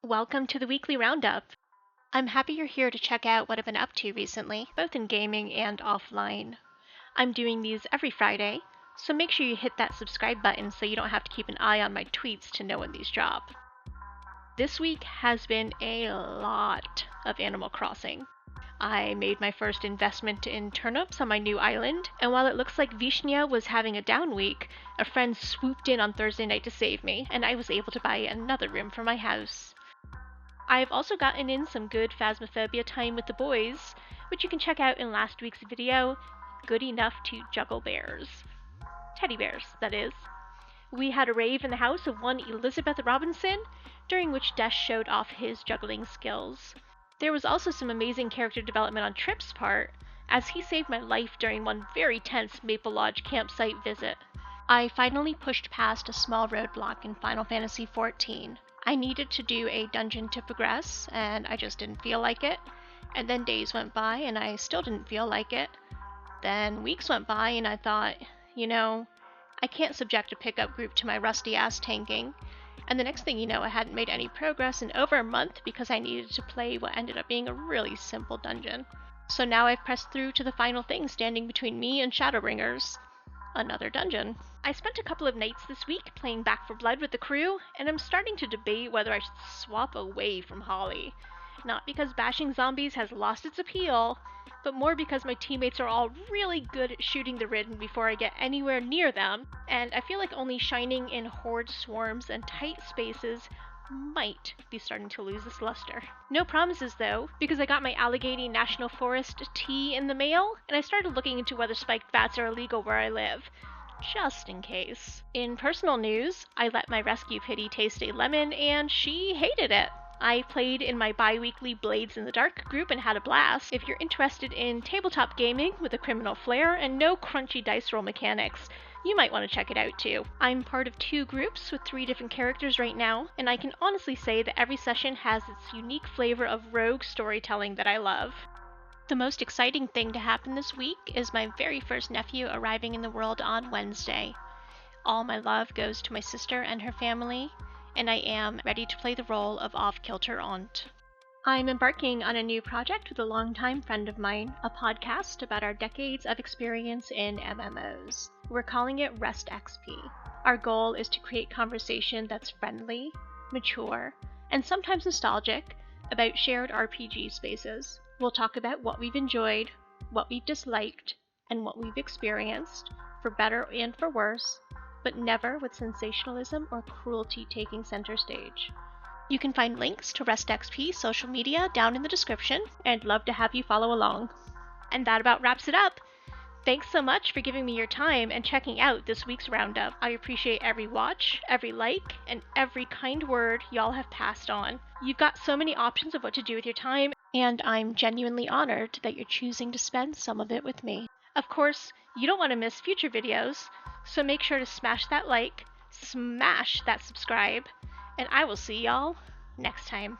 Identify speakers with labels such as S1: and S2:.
S1: Welcome to the weekly Roundup. I'm happy you're here to check out what I've been up to recently, both in gaming and offline. I'm doing these every Friday, so make sure you hit that subscribe button so you don't have to keep an eye on my tweets to know when these drop. This week has been a lot of Animal Crossing. I made my first investment in turnips on my new island, and while it looks like Vishnia was having a down week, a friend swooped in on Thursday night to save me, and I was able to buy another room for my house. I've also gotten in some good Phasmophobia time with the boys, which you can check out in last week's video, Good Enough to Juggle Bears. Teddy bears, that is. We had a rave in the house of one Elizabeth Robinson, during which Desh showed off his juggling skills. There was also some amazing character development on Trip's part, as he saved my life during one very tense Maple Lodge campsite visit. I finally pushed past a small roadblock in Final Fantasy XIV. I needed to do a dungeon to progress, and I just didn't feel like it. And then days went by, and I still didn't feel like it. Then weeks went by, and I thought, I can't subject a pickup group to my rusty ass tanking. And the next thing you know, I hadn't made any progress in over a month because I needed to play what ended up being a really simple dungeon. So now I've pressed through to the final thing standing between me and Shadowbringers. Another dungeon. I spent a couple of nights this week playing Back 4 Blood with the crew, and I'm starting to debate whether I should swap away from Holly. Not because bashing zombies has lost its appeal, but more because my teammates are all really good at shooting the Ridden before I get anywhere near them, and I feel like only shining in horde swarms and tight spaces might be starting to lose its luster. No promises though, because I got my Allegheny National Forest tea in the mail, and I started looking into whether spiked bats are illegal where I live, just in case. In personal news, I let my rescue kitty taste a lemon, and she hated it. I played in my bi-weekly Blades in the Dark group and had a blast. If you're interested in tabletop gaming with a criminal flair and no crunchy dice roll mechanics, you might want to check it out too. I'm part of 2 groups with 3 different characters right now, and I can honestly say that every session has its unique flavor of rogue storytelling that I love. The most exciting thing to happen this week is my very first nephew arriving in the world on Wednesday. All my love goes to my sister and her family, and I am ready to play the role of off-kilter aunt. I'm embarking on a new project with a longtime friend of mine, a podcast about our decades of experience in MMOs. We're calling it Rest XP. Our goal is to create conversation that's friendly, mature, and sometimes nostalgic about shared RPG spaces. We'll talk about what we've enjoyed, what we've disliked, and what we've experienced, for better and for worse, but never with sensationalism or cruelty taking center stage. You can find links to Rest XP social media down in the description, and I'd love to have you follow along. And that about wraps it up. Thanks so much for giving me your time and checking out this week's Roundup. I appreciate every watch, every like, and every kind word y'all have passed on. You've got so many options of what to do with your time, and I'm genuinely honored that you're choosing to spend some of it with me. Of course, you don't want to miss future videos, so make sure to smash that like, smash that subscribe, and I will see y'all next time.